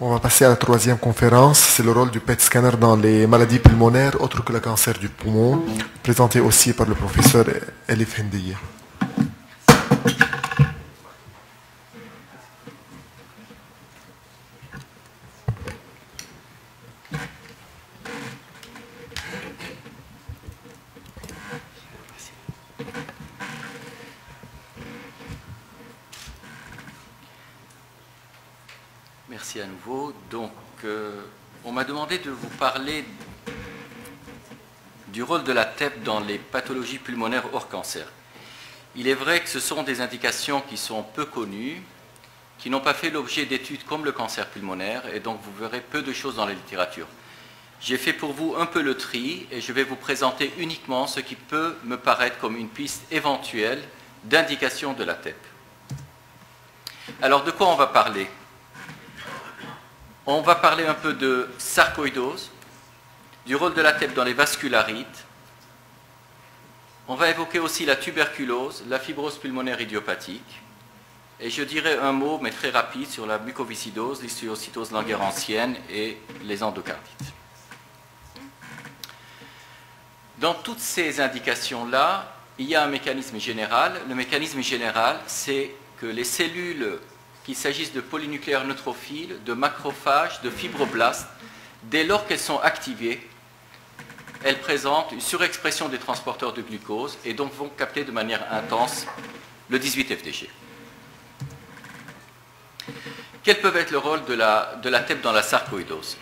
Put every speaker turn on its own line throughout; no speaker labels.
On va passer à la troisième conférence. C'est le rôle du PET scanner dans les maladies pulmonaires autres que le cancer du poumon, présenté aussi par le professeur Elif Hendiye.
Merci à nouveau. Donc, on m'a demandé de vous parler du rôle de la TEP dans les pathologies pulmonaires hors cancer. Il est vrai que ce sont des indications qui sont peu connues, qui n'ont pas fait l'objet d'études comme le cancer pulmonaire, et donc vous verrez peu de choses dans la littérature. J'ai fait pour vous un peu le tri, et je vais vous présenter uniquement ce qui peut me paraître comme une piste éventuelle d'indication de la TEP. Alors, de quoi on va parler ? On va parler un peu de sarcoïdose, du rôle de la TEP dans les vascularites. On va évoquer aussi la tuberculose, la fibrose pulmonaire idiopathique. Et je dirai un mot, mais très rapide, sur la mucoviscidose, l'histiocytose langerhansienne et les endocardites. Dans toutes ces indications-là, il y a un mécanisme général. Le mécanisme général, c'est que les cellules, qu'il s'agisse de polynucléaires neutrophiles, de macrophages, de fibroblastes, dès lors qu'elles sont activées, elles présentent une surexpression des transporteurs de glucose et donc vont capter de manière intense le 18-FDG. Quel peut être le rôle de la TEP dans la sarcoïdose?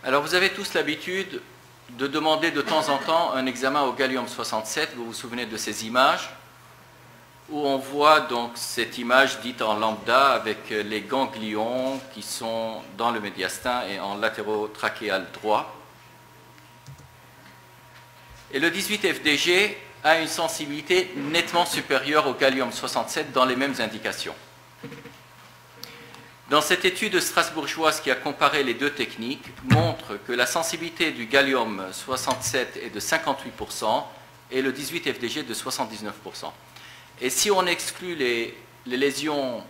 Alors vous avez tous l'habitude de demander de temps en temps un examen au gallium-67, vous vous souvenez de ces images, où on voit donc cette image dite en lambda avec les ganglions qui sont dans le médiastin et en latérotrachéal droit. Et le 18-FDG a une sensibilité nettement supérieure au gallium-67 dans les mêmes indications. Dans cette étude strasbourgeoise qui a comparé les deux techniques, montre que la sensibilité du gallium-67 est de 58% et le 18-FDG de 79%. Et si on exclut les lésions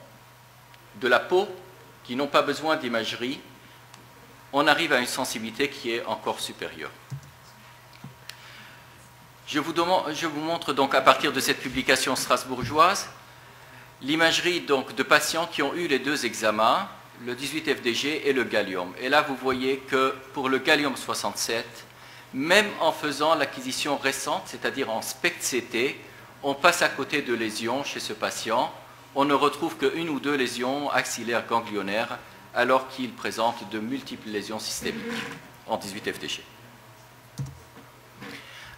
de la peau, qui n'ont pas besoin d'imagerie, on arrive à une sensibilité qui est encore supérieure. Je vous montre donc à partir de cette publication strasbourgeoise l'imagerie donc de patients qui ont eu les deux examens, le 18-FDG et le gallium. Et là, vous voyez que pour le gallium-67, même en faisant l'acquisition récente, c'est-à-dire en SPECT-CT, on passe à côté de lésions chez ce patient. On ne retrouve qu'une ou deux lésions axillaires ganglionnaires alors qu'il présente de multiples lésions systémiques en 18-FDG.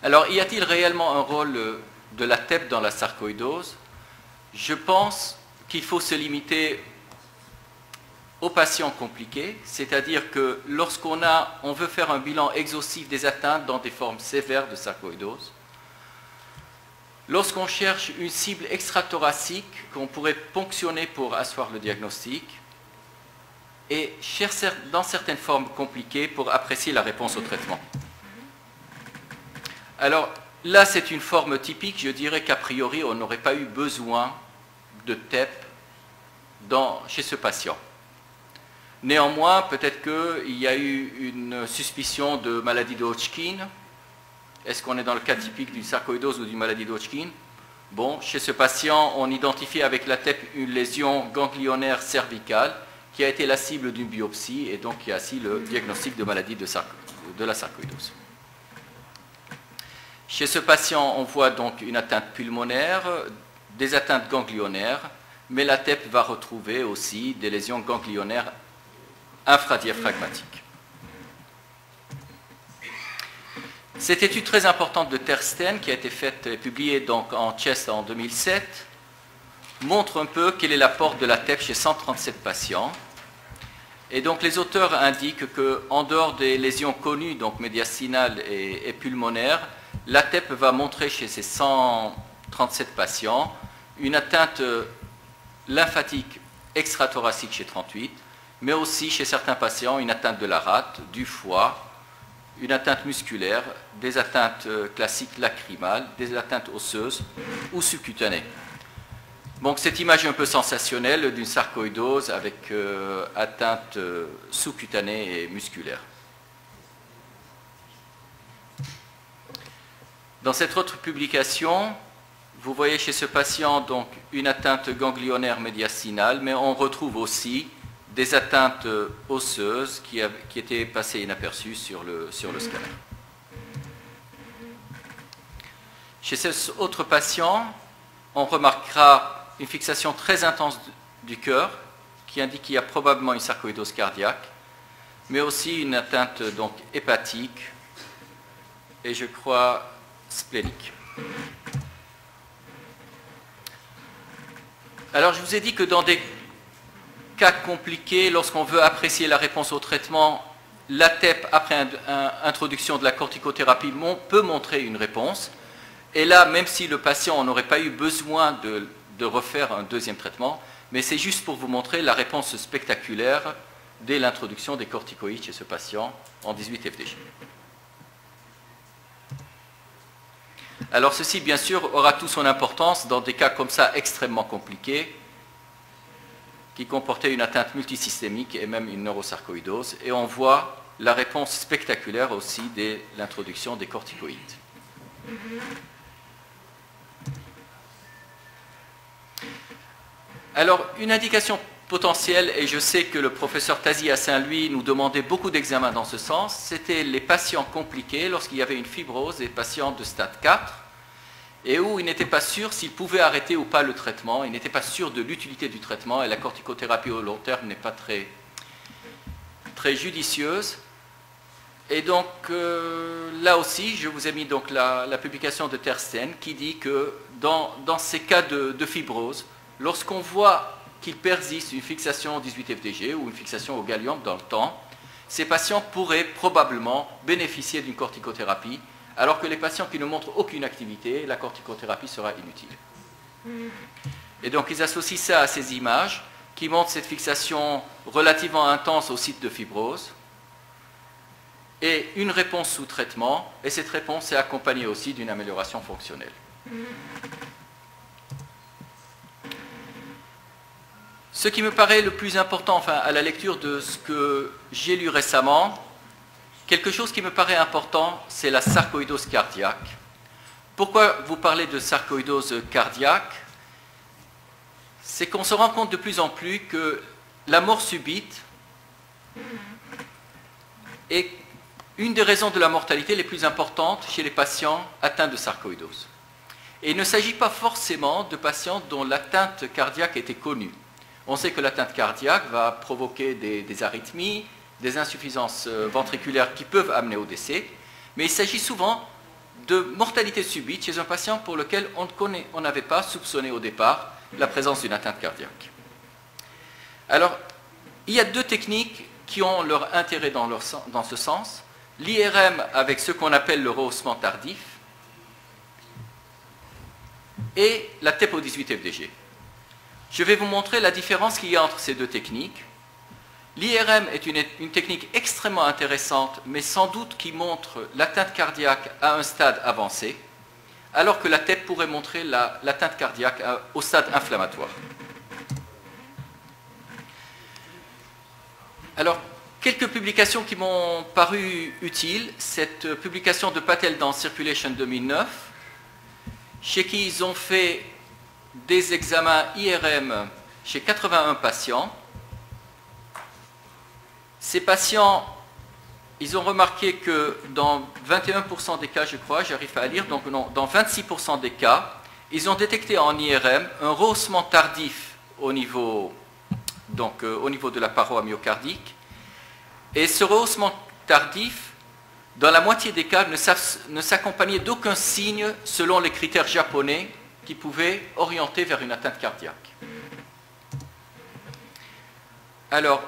Alors, y a-t-il réellement un rôle de la TEP dans la sarcoïdose? Je pense qu'il faut se limiter aux patients compliqués, c'est-à-dire que lorsqu'on veut faire un bilan exhaustif des atteintes dans des formes sévères de sarcoïdose, lorsqu'on cherche une cible extrathoracique qu'on pourrait ponctionner pour asseoir le diagnostic, et dans certaines formes compliquées pour apprécier la réponse au traitement. Alors là, c'est une forme typique, je dirais qu'a priori, on n'aurait pas eu besoin de TEP chez ce patient. Néanmoins, peut-être qu'il y a eu une suspicion de maladie de Hodgkin. Est-ce qu'on est dans le cas typique d'une sarcoïdose ou d'une maladie de Hodgkin? Bon, chez ce patient, on identifie avec la TEP une lésion ganglionnaire cervicale qui a été la cible d'une biopsie et donc qui a assis le diagnostic de maladie de la sarcoïdose. Chez ce patient, on voit donc une atteinte pulmonaire, des atteintes ganglionnaires, mais la TEP va retrouver aussi des lésions ganglionnaires infradiaphragmatiques. Cette étude très importante de Tersten, qui a été faite et publiée donc en Chest en 2007, montre un peu quel est l'apport de la TEP chez 137 patients. Et donc les auteurs indiquent qu'en dehors des lésions connues, donc médiastinales et pulmonaires, la TEP va montrer chez ces 137 patients une atteinte lymphatique extrathoracique chez 38, mais aussi chez certains patients une atteinte de la rate, du foie, une atteinte musculaire, des atteintes classiques lacrymales, des atteintes osseuses ou subcutanées. Donc cette image un peu sensationnelle d'une sarcoïdose avec atteinte sous-cutanée et musculaire. Dans cette autre publication, vous voyez chez ce patient donc une atteinte ganglionnaire médiastinale, mais on retrouve aussi des atteintes osseuses qui étaient passées inaperçues sur le scanner. Chez cet autre patient, on remarquera une fixation très intense du cœur qui indique qu'il y a probablement une sarcoïdose cardiaque, mais aussi une atteinte donc hépatique et je crois splénique. Alors je vous ai dit que dans des cas compliqués, lorsqu'on veut apprécier la réponse au traitement, la TEP après introduction de la corticothérapie peut montrer une réponse. Et là, même si le patient n'aurait pas eu besoin de refaire un deuxième traitement, mais c'est juste pour vous montrer la réponse spectaculaire dès l'introduction des corticoïdes chez ce patient en 18-FDG. Alors ceci, bien sûr, aura toute son importance dans des cas comme ça extrêmement compliqués, qui comportaient une atteinte multisystémique et même une neurosarcoïdose, et on voit la réponse spectaculaire aussi dès l'introduction des corticoïdes. Alors, une indication potentielle, et je sais que le professeur Tazi à Saint-Louis nous demandait beaucoup d'examens dans ce sens, c'était les patients compliqués lorsqu'il y avait une fibrose, des patients de stade 4, et où il n'était pas sûr s'il pouvait arrêter ou pas le traitement, il n'était pas sûr de l'utilité du traitement, et la corticothérapie au long terme n'est pas très judicieuse. Et donc, là aussi, je vous ai mis donc la publication de Tersten qui dit que dans ces cas de fibrose, lorsqu'on voit qu'il persiste une fixation 18-FDG ou une fixation au gallium dans le temps, ces patients pourraient probablement bénéficier d'une corticothérapie, alors que les patients qui ne montrent aucune activité, la corticothérapie sera inutile. Et donc ils associent ça à ces images qui montrent cette fixation relativement intense au site de fibrose et une réponse sous traitement, et cette réponse est accompagnée aussi d'une amélioration fonctionnelle. Ce qui me paraît le plus important, enfin, à la lecture de ce que j'ai lu récemment, quelque chose qui me paraît important, c'est la sarcoïdose cardiaque. Pourquoi vous parlez de sarcoïdose cardiaque? C'est qu'on se rend compte de plus en plus que la mort subite est une des raisons de la mortalité les plus importantes chez les patients atteints de sarcoïdose. Et il ne s'agit pas forcément de patients dont l'atteinte cardiaque était connue. On sait que l'atteinte cardiaque va provoquer des arythmies, des insuffisances ventriculaires qui peuvent amener au décès, mais il s'agit souvent de mortalité subite chez un patient pour lequel on n'avait pas soupçonné au départ la présence d'une atteinte cardiaque. Alors, il y a deux techniques qui ont leur intérêt dans ce sens. L'IRM avec ce qu'on appelle le rehaussement tardif et la TEP au 18-FDG. Je vais vous montrer la différence qu'il y a entre ces deux techniques. L'IRM est une technique extrêmement intéressante, mais sans doute qui montre l'atteinte cardiaque à un stade avancé, alors que la TEP pourrait montrer l'atteinte cardiaque au stade inflammatoire. Alors, quelques publications qui m'ont paru utiles. Cette publication de Patel dans Circulation 2009, chez qui ils ont fait des examens IRM chez 81 patients. Ces patients, ils ont remarqué que dans 21% des cas, je crois, j'arrive pas à lire, donc non, dans 26% des cas, ils ont détecté en IRM un rehaussement tardif au niveau de la paroi myocardique. Et ce rehaussement tardif, dans la moitié des cas, ne s'accompagnait d'aucun signe selon les critères japonais qui pouvaient orienter vers une atteinte cardiaque. Alors,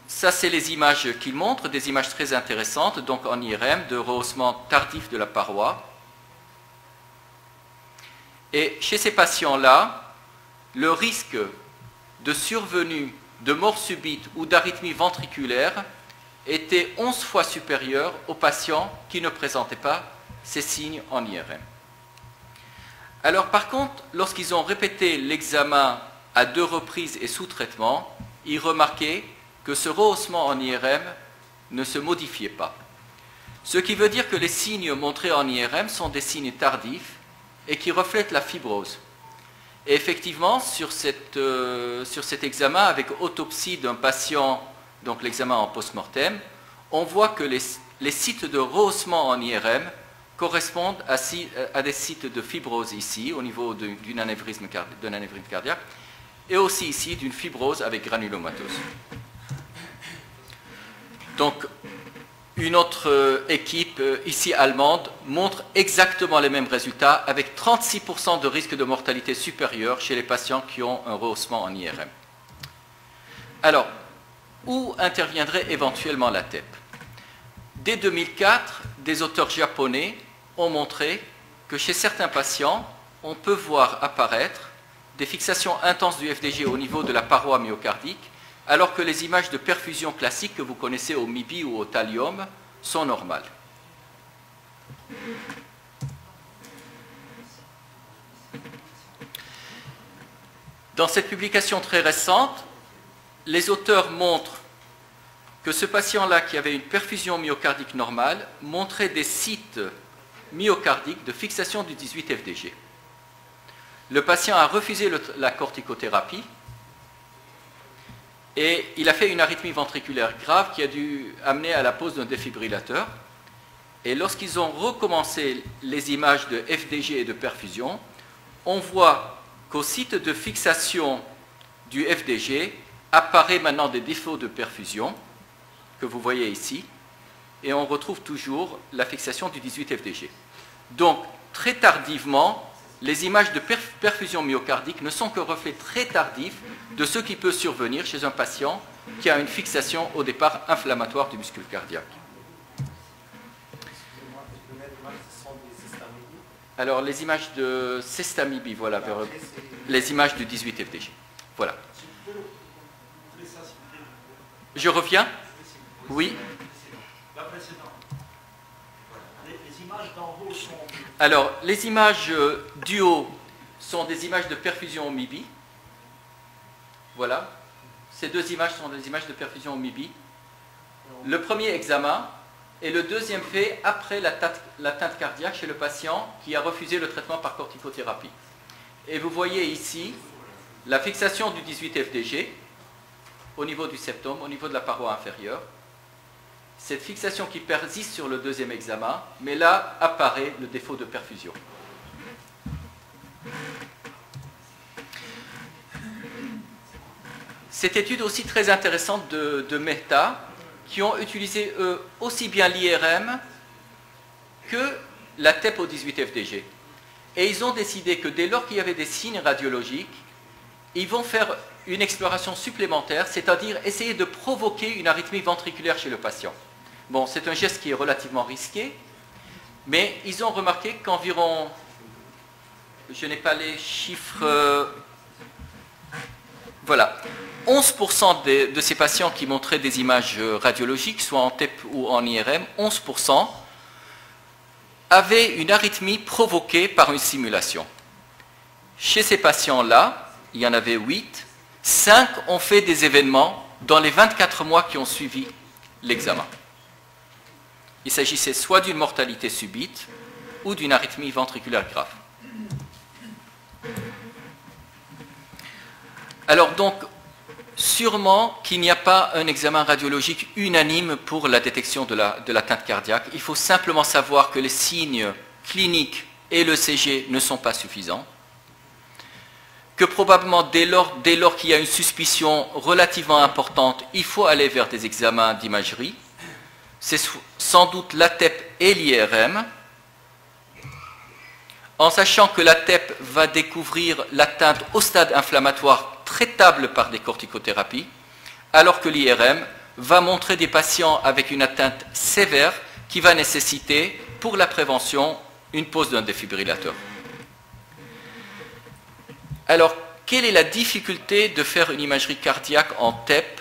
ça c'est les images qu'ils montrent, des images très intéressantes, donc en IRM, de rehaussement tardif de la paroi. Et chez ces patients-là, le risque de survenue de mort subite ou d'arythmie ventriculaire était 11 fois supérieur aux patients qui ne présentaient pas ces signes en IRM. Alors par contre, lorsqu'ils ont répété l'examen à 2 reprises et sous traitement, ils remarquaient que ce rehaussement en IRM ne se modifiait pas. Ce qui veut dire que les signes montrés en IRM sont des signes tardifs et qui reflètent la fibrose. Et effectivement, sur cet examen avec autopsie d'un patient, donc l'examen en post-mortem, on voit que les sites de rehaussement en IRM correspondent à des sites de fibrose ici, au niveau d'un anévrisme cardiaque, et aussi ici d'une fibrose avec granulomatose. Donc, une autre équipe, ici allemande, montre exactement les mêmes résultats, avec 36% de risque de mortalité supérieur chez les patients qui ont un rehaussement en IRM. Alors, où interviendrait éventuellement la TEP? Dès 2004, des auteurs japonais ont montré que chez certains patients, on peut voir apparaître des fixations intenses du FDG au niveau de la paroi myocardique, alors que les images de perfusion classiques que vous connaissez au MIBI ou au thallium sont normales. Dans cette publication très récente, les auteurs montrent que ce patient-là, qui avait une perfusion myocardique normale, montrait des sites myocardiques de fixation du 18 FDG. Le patient a refusé la corticothérapie et il a fait une arythmie ventriculaire grave qui a dû amener à la pose d'un défibrillateur. Et lorsqu'ils ont recommencé les images de FDG et de perfusion, on voit qu'au site de fixation du FDG apparaît maintenant des défauts de perfusion que vous voyez ici, et on retrouve toujours la fixation du 18 FDG. Donc, très tardivement, les images de perfusion myocardique ne sont que reflets très tardifs de ce qui peut survenir chez un patient qui a une fixation au départ inflammatoire du muscle cardiaque. Alors, les images de Sestamibi, voilà, les images du 18 FDG. Voilà. Je reviens? Oui.
Les images d'en haut sont...
Alors, les images du haut sont des images de perfusion au MIBI. Voilà. Ces deux images sont des images de perfusion au MIBI. Le premier examen et le deuxième fait après l'atteinte cardiaque chez le patient qui a refusé le traitement par corticothérapie. Et vous voyez ici la fixation du 18 FDG au niveau du septum, au niveau de la paroi inférieure. Cette fixation qui persiste sur le deuxième examen, mais là apparaît le défaut de perfusion. Cette étude aussi très intéressante de Mehta, qui ont utilisé eux aussi bien l'IRM que la TEP au 18 FDG. Et ils ont décidé que dès lors qu'il y avait des signes radiologiques, ils vont faire une exploration supplémentaire, c'est-à-dire essayer de provoquer une arythmie ventriculaire chez le patient. Bon, c'est un geste qui est relativement risqué, mais ils ont remarqué qu'environ, je n'ai pas les chiffres, voilà, 11% de ces patients qui montraient des images radiologiques, soit en TEP ou en IRM, 11% avaient une arythmie provoquée par une simulation. Chez ces patients-là, il y en avait 8, 5 ont fait des événements dans les 24 mois qui ont suivi l'examen. Il s'agissait soit d'une mortalité subite ou d'une arythmie ventriculaire grave. Alors donc, sûrement qu'il n'y a pas un examen radiologique unanime pour la détection de l'atteinte cardiaque. Il faut simplement savoir que les signes cliniques et l'ECG ne sont pas suffisants, que probablement dès lors qu'il y a une suspicion relativement importante, il faut aller vers des examens d'imagerie. C'est sans doute la TEP et l'IRM, en sachant que la TEP va découvrir l'atteinte au stade inflammatoire traitable par des corticothérapies, alors que l'IRM va montrer des patients avec une atteinte sévère qui va nécessiter, pour la prévention, une pose d'un défibrillateur. Alors, quelle est la difficulté de faire une imagerie cardiaque en TEP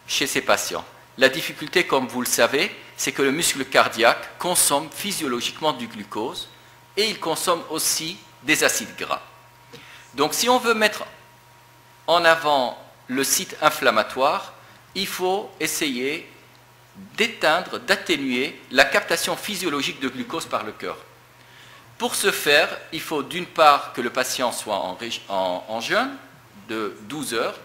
chez ces patients? La difficulté, comme vous le savez, c'est que le muscle cardiaque consomme physiologiquement du glucose et il consomme aussi des acides gras. Donc si on veut mettre en avant le site inflammatoire, il faut essayer d'éteindre, d'atténuer la captation physiologique de glucose par le cœur. Pour ce faire, il faut d'une part que le patient soit en jeûne de 12 heures,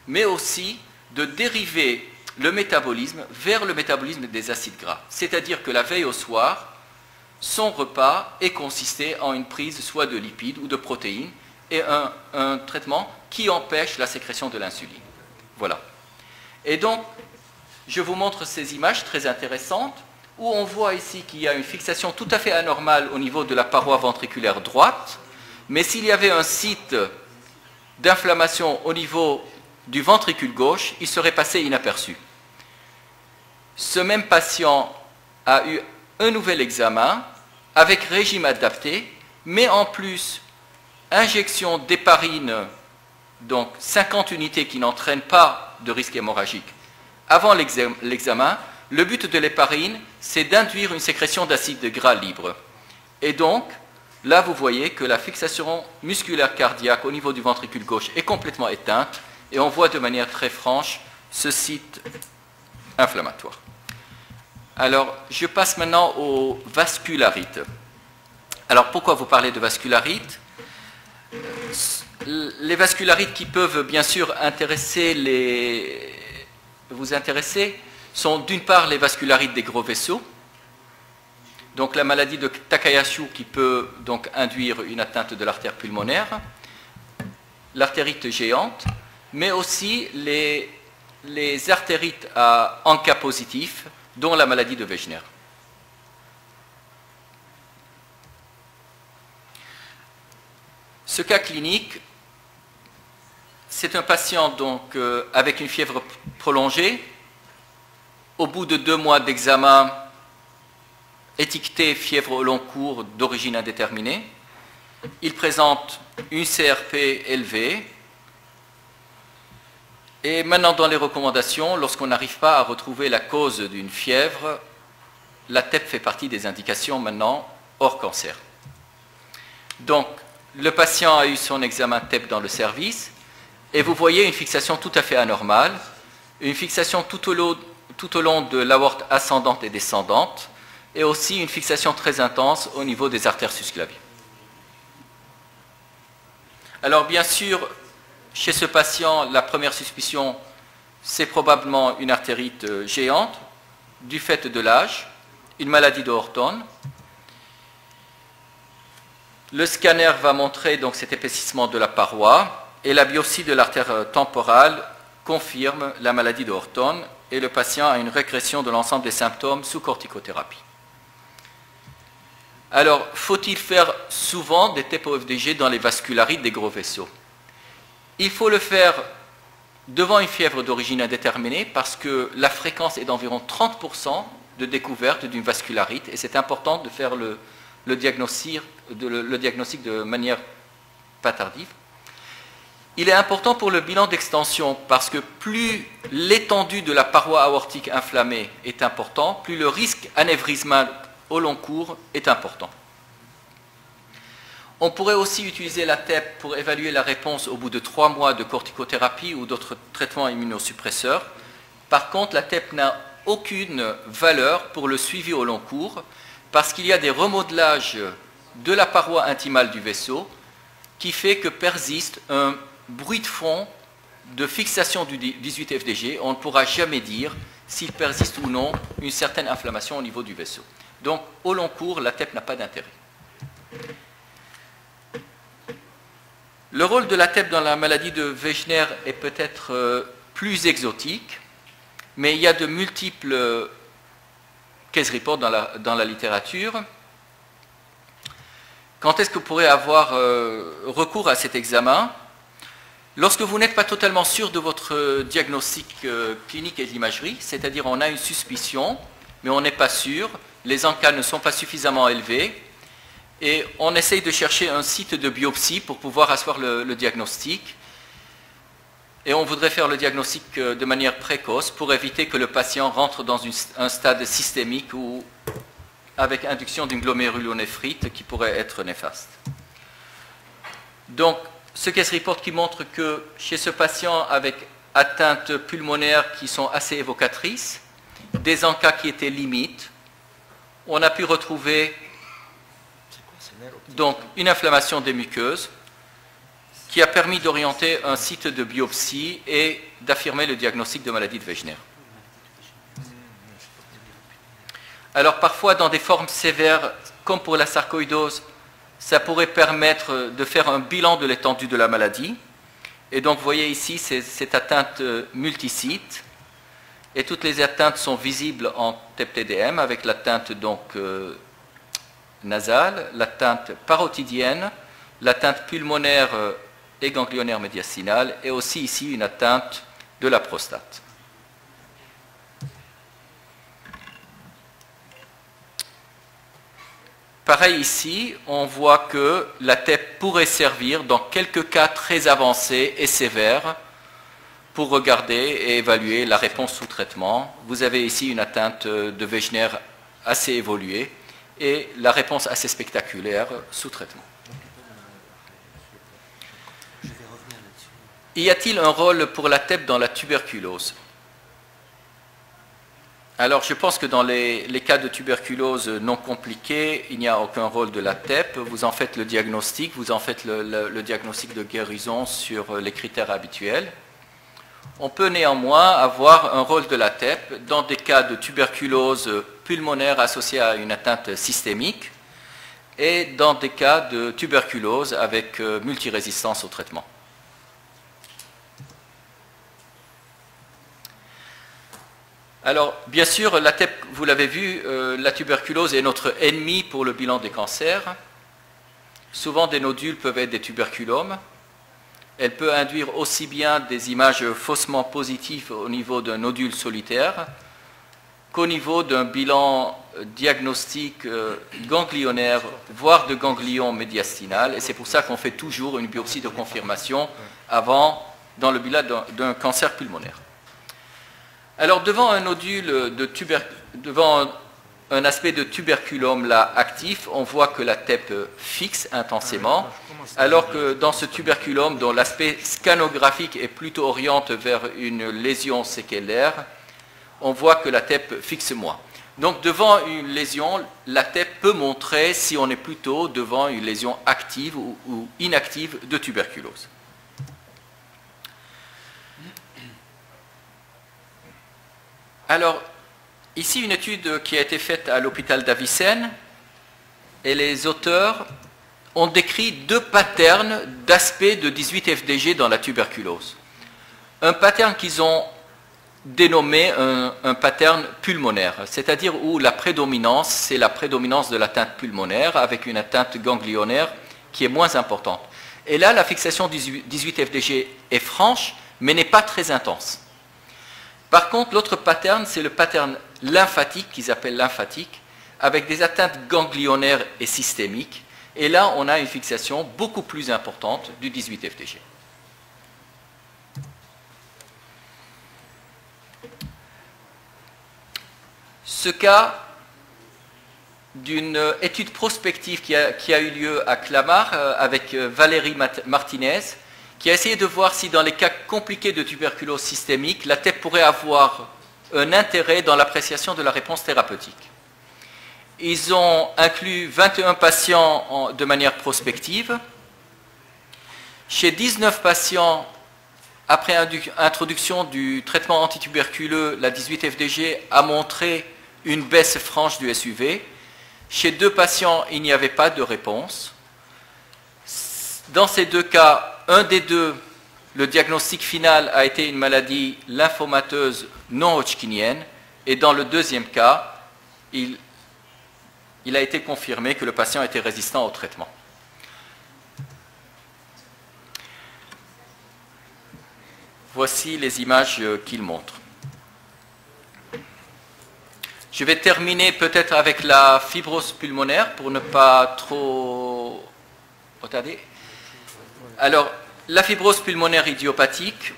mais aussi de dériver le métabolisme vers le métabolisme des acides gras. C'est-à-dire que la veille au soir, son repas est consisté en une prise soit de lipides ou de protéines et un traitement qui empêche la sécrétion de l'insuline. Voilà. Et donc, je vous montre ces images très intéressantes où on voit ici qu'il y a une fixation tout à fait anormale au niveau de la paroi ventriculaire droite, mais s'il y avait un site d'inflammation au niveau du ventricule gauche, il serait passé inaperçu. Ce même patient a eu un nouvel examen avec régime adapté, mais en plus injection d'héparine, donc 50 unités qui n'entraînent pas de risque hémorragique. Avant l'examen, le but de l'héparine, c'est d'induire une sécrétion d'acide gras libre. Et donc, là, vous voyez que la fixation musculaire cardiaque au niveau du ventricule gauche est complètement éteinte, et on voit de manière très franche ce site inflammatoire. Alors, je passe maintenant aux vascularites. Alors, pourquoi vous parlez de vascularites? Les vascularites qui peuvent bien sûr vous intéresser sont d'une part les vascularites des gros vaisseaux, donc la maladie de Takayasu qui peut donc induire une atteinte de l'artère pulmonaire, l'artérite géante, mais aussi les artérites à ANCA positif, dont la maladie de Wegener. Ce cas clinique, c'est un patient donc, avec une fièvre prolongée. Au bout de 2 mois d'examen, étiqueté fièvre au long cours d'origine indéterminée. Il présente une CRP élevée. Et maintenant, dans les recommandations, lorsqu'on n'arrive pas à retrouver la cause d'une fièvre, la TEP fait partie des indications maintenant hors cancer. Donc, le patient a eu son examen TEP dans le service et vous voyez une fixation tout à fait anormale, une fixation tout au long de l'aorte ascendante et descendante et aussi une fixation très intense au niveau des artères susclaviennes. Alors, bien sûr, chez ce patient, la première suspicion, c'est probablement une artérite géante, du fait de l'âge, une maladie de Horton. Le scanner va montrer donc cet épaississement de la paroi, et la biopsie de l'artère temporale confirme la maladie de Horton, et le patient a une régression de l'ensemble des symptômes sous corticothérapie. Alors, faut-il faire souvent des TPO-FDG dans les vascularites des gros vaisseaux? Il faut le faire devant une fièvre d'origine indéterminée parce que la fréquence est d'environ 30% de découverte d'une vascularite et c'est important de faire le diagnostic de manière pas tardive. Il est important pour le bilan d'extension parce que plus l'étendue de la paroi aortique inflammée est important, plus le risque anévrismal au long cours est important. On pourrait aussi utiliser la TEP pour évaluer la réponse au bout de 3 mois de corticothérapie ou d'autres traitements immunosuppresseurs. Par contre, la TEP n'a aucune valeur pour le suivi au long cours parce qu'il y a des remodelages de la paroi intimale du vaisseau qui fait que persiste un bruit de fond de fixation du 18-FDG. On ne pourra jamais dire s'il persiste ou non une certaine inflammation au niveau du vaisseau. Donc, au long cours, la TEP n'a pas d'intérêt. Le rôle de la TEP dans la maladie de Wegener est peut-être plus exotique, mais il y a de multiples case reports dans la littérature. Quand est-ce que vous pourrez avoir recours à cet examen? Lorsque vous n'êtes pas totalement sûr de votre diagnostic clinique et de l'imagerie, c'est-à-dire on a une suspicion, mais on n'est pas sûr, les ANCA ne sont pas suffisamment élevés, et on essaye de chercher un site de biopsie pour pouvoir asseoir le diagnostic. Et on voudrait faire le diagnostic de manière précoce pour éviter que le patient rentre dans un stade systémique ou avec induction d'une glomérulonéphrite qui pourrait être néfaste. Donc, ce case report qui montre que chez ce patient avec atteintes pulmonaires qui sont assez évocatrices, des encas qui étaient limites, on a pu retrouver donc une inflammation des muqueuses qui a permis d'orienter un site de biopsie et d'affirmer le diagnostic de maladie de Wegener. Alors parfois dans des formes sévères, comme pour la sarcoïdose, ça pourrait permettre de faire un bilan de l'étendue de la maladie. Et donc vous voyez ici cette atteinte multisite. Et toutes les atteintes sont visibles en TEP-TDM avec l'atteinte donc nasale, l'atteinte parotidienne, l'atteinte pulmonaire et ganglionnaire médiastinale, et aussi ici une atteinte de la prostate. Pareil ici, on voit que la TEP pourrait servir dans quelques cas très avancés et sévères pour regarder et évaluer la réponse sous traitement. Vous avez ici une atteinte de Wegener assez évoluée et la réponse assez spectaculaire sous traitement. Y a-t-il un rôle pour la TEP dans la tuberculose? Alors je pense que dans les cas de tuberculose non compliqués, il n'y a aucun rôle de la TEP. Vous en faites le diagnostic, vous en faites le diagnostic de guérison sur les critères habituels. On peut néanmoins avoir un rôle de la TEP dans des cas de tuberculose pulmonaire associée à une atteinte systémique et dans des cas de tuberculose avec multirésistance au traitement. Alors, bien sûr, la TEP, vous l'avez vu, la tuberculose est notre ennemi pour le bilan des cancers. Souvent, des nodules peuvent être des tuberculomes. Elle peut induire aussi bien des images faussement positives au niveau d'un nodule solitaire qu'au niveau d'un bilan diagnostique ganglionnaire, voire de ganglion médiastinal. Et c'est pour ça qu'on fait toujours une biopsie de confirmation avant, dans le bilan d'un cancer pulmonaire. Alors, devant un nodule devant un aspect de tuberculome là actif, on voit que la TEP fixe intensément, alors que dans ce tuberculome dont l'aspect scanographique est plutôt orienté vers une lésion séquelaire, on voit que la TEP fixe moins. Donc devant une lésion, la TEP peut montrer si on est plutôt devant une lésion active ou inactive de tuberculose. Alors, ici une étude qui a été faite à l'hôpital d'Avicenne, et les auteurs ont décrit deux patterns d'aspect de 18 FDG dans la tuberculose. Un pattern qu'ils ont dénommé un pattern pulmonaire, c'est-à-dire où la prédominance, c'est la prédominance de l'atteinte pulmonaire avec une atteinte ganglionnaire qui est moins importante. Et là, la fixation 18 FDG est franche, mais n'est pas très intense. Par contre, l'autre pattern, c'est le pattern lymphatique, qu'ils appellent lymphatique, avec des atteintes ganglionnaires et systémiques. Et là, on a une fixation beaucoup plus importante du 18 FDG. Ce cas d'une étude prospective qui a eu lieu à Clamart avec Valérie Martinez, qui a essayé de voir si dans les cas compliqués de tuberculose systémique, la TEP pourrait avoir un intérêt dans l'appréciation de la réponse thérapeutique. Ils ont inclus 21 patients de manière prospective. Chez 19 patients, après introduction du traitement antituberculeux, la 18 FDG a montré une baisse franche du SUV. Chez 2 patients, il n'y avait pas de réponse. Dans ces deux cas, un des deux, le diagnostic final a été une maladie lymphomateuse non hodgkinienne, et dans le deuxième cas, il a été confirmé que le patient était résistant au traitement. Voici les images qu'il montre. Je vais terminer peut-être avec la fibrose pulmonaire pour ne pas trop retarder. Alors, la fibrose pulmonaire idiopathique,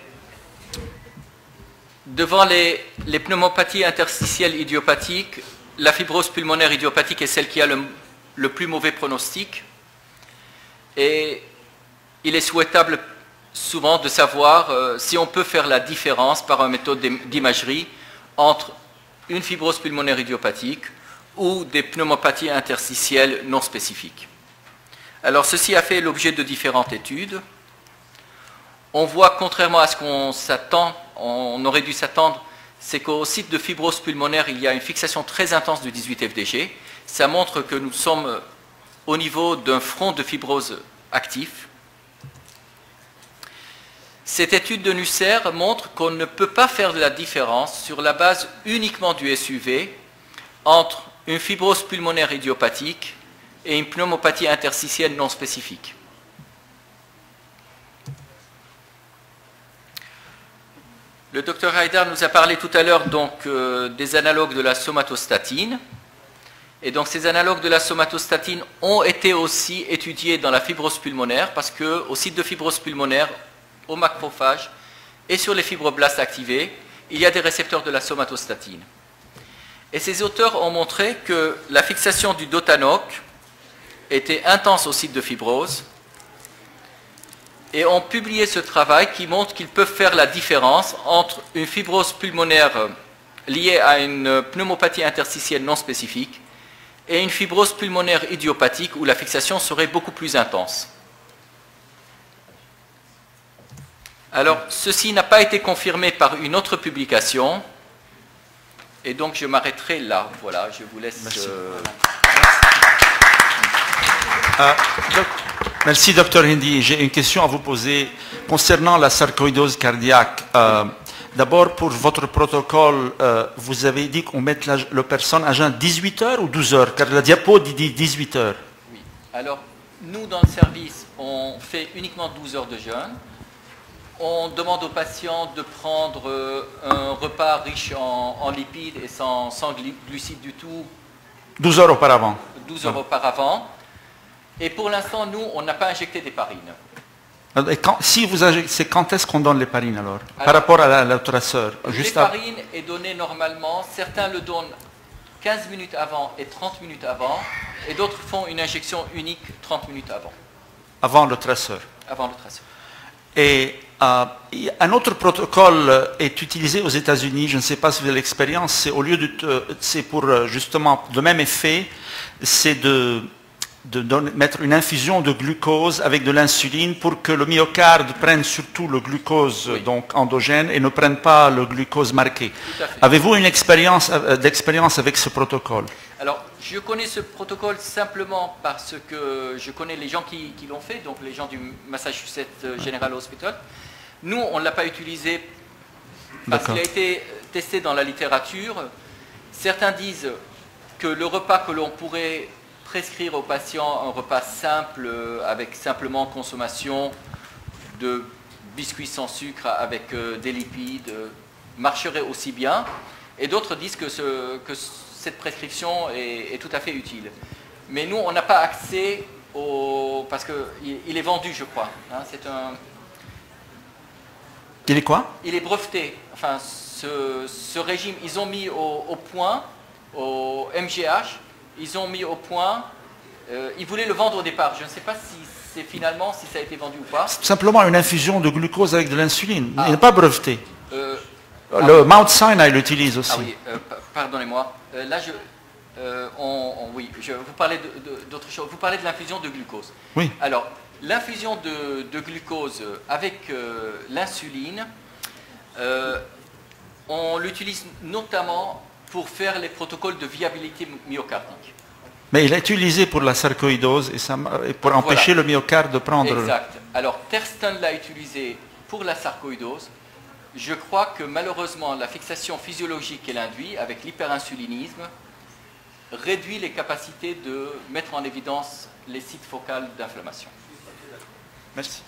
devant les pneumopathies interstitielles idiopathiques, la fibrose pulmonaire idiopathique est celle qui a le plus mauvais pronostic. Et il est souhaitable souvent de savoir si on peut faire la différence par une méthode d'imagerie entre une fibrose pulmonaire idiopathique ou des pneumopathies interstitielles non spécifiques. Alors ceci a fait l'objet de différentes études. On voit, contrairement à ce qu'on s'attend, on aurait dû s'attendre, c'est qu'au site de fibrose pulmonaire, il y a une fixation très intense du 18-FDG. Ça montre que nous sommes au niveau d'un front de fibrose actif. Cette étude de Nusser montre qu'on ne peut pas faire de la différence sur la base uniquement du SUV entre une fibrose pulmonaire idiopathique et une pneumopathie interstitielle non spécifique. Le docteur Haïdar nous a parlé tout à l'heure donc des analogues de la somatostatine. Et donc ces analogues de la somatostatine ont été aussi étudiés dans la fibrose pulmonaire parce qu'au site de fibrose pulmonaire, au macrophage et sur les fibroblastes activés, il y a des récepteurs de la somatostatine. Et ces auteurs ont montré que la fixation du dotanoc était intense au site de fibrose et ont publié ce travail qui montre qu'ils peuvent faire la différence entre une fibrose pulmonaire liée à une pneumopathie interstitielle non spécifique et une fibrose pulmonaire idiopathique où la fixation serait beaucoup plus intense. Alors, ceci n'a pas été confirmé par une autre publication, et donc je m'arrêterai là. Voilà, je vous laisse...
Merci, Dr Hindi. J'ai une question à vous poser concernant la sarcoïdose cardiaque. D'abord, pour votre protocole, vous avez dit qu'on met la personne à jeun 18 heures ou 12 heures? Car la diapo dit 18 heures.
Oui. Alors, nous, dans le service, on fait uniquement 12 heures de jeûne. On demande aux patients de prendre un repas riche en lipides et sans glucides du tout.
12 heures auparavant.
12 heures auparavant. Et pour l'instant, nous, on n'a pas injecté d'héparine.
C'est quand est-ce qu'on donne l'héparine alors par rapport à la traceur?
L'héparine est donnée normalement, certains le donnent 15 minutes avant et 30 minutes avant, et d'autres font une injection unique 30 minutes avant.
Avant le traceur.
Avant le traceur.
Et un autre protocole est utilisé aux États-Unis, je ne sais pas si vous avez l'expérience, c'est au lieu c'est pour justement le même effet, c'est de mettre une infusion de glucose avec de l'insuline pour que le myocarde prenne surtout le glucose donc endogène et ne prenne pas le glucose marqué. Avez-vous une expérience avec ce protocole?
Alors, je connais ce protocole simplement parce que je connais les gens qui l'ont fait, donc les gens du Massachusetts General Hospital. Nous, on ne l'a pas utilisé parce qu'il a été testé dans la littérature. Certains disent que le repas que l'on pourrait prescrire aux patients, un repas simple avec simplement consommation de biscuits sans sucre avec des lipides, marcherait aussi bien. Et d'autres disent que cette prescription est tout à fait utile. Mais nous, on n'a pas accès parce qu'il est vendu, je crois. Hein, c'est un...
Il est quoi?
Il est breveté. Enfin, ce régime, ils ont mis au point, au MGH, ils ont mis au point, ils voulaient le vendre au départ. Je ne sais pas si ça a été vendu ou pas.
Simplement une infusion de glucose avec de l'insuline. Il n'est pas breveté. Le Mount Sinai l'utilise aussi.
Ah oui, pardonnez-moi. Là, oui, vous parlez d'autre chose. Vous parlez de l'infusion de glucose.
Oui.
Alors, l'infusion de glucose avec l'insuline, on l'utilise notamment pour faire les protocoles de viabilité myocardique.
Mais il est utilisé pour la sarcoïdose et pour empêcher le myocarde de prendre...
Exact. Alors, Tersten l'a utilisé pour la sarcoïdose. Je crois que malheureusement, la fixation physiologique qu'elle induit avec l'hyperinsulinisme réduit les capacités de mettre en évidence les sites focaux d'inflammation.
Merci.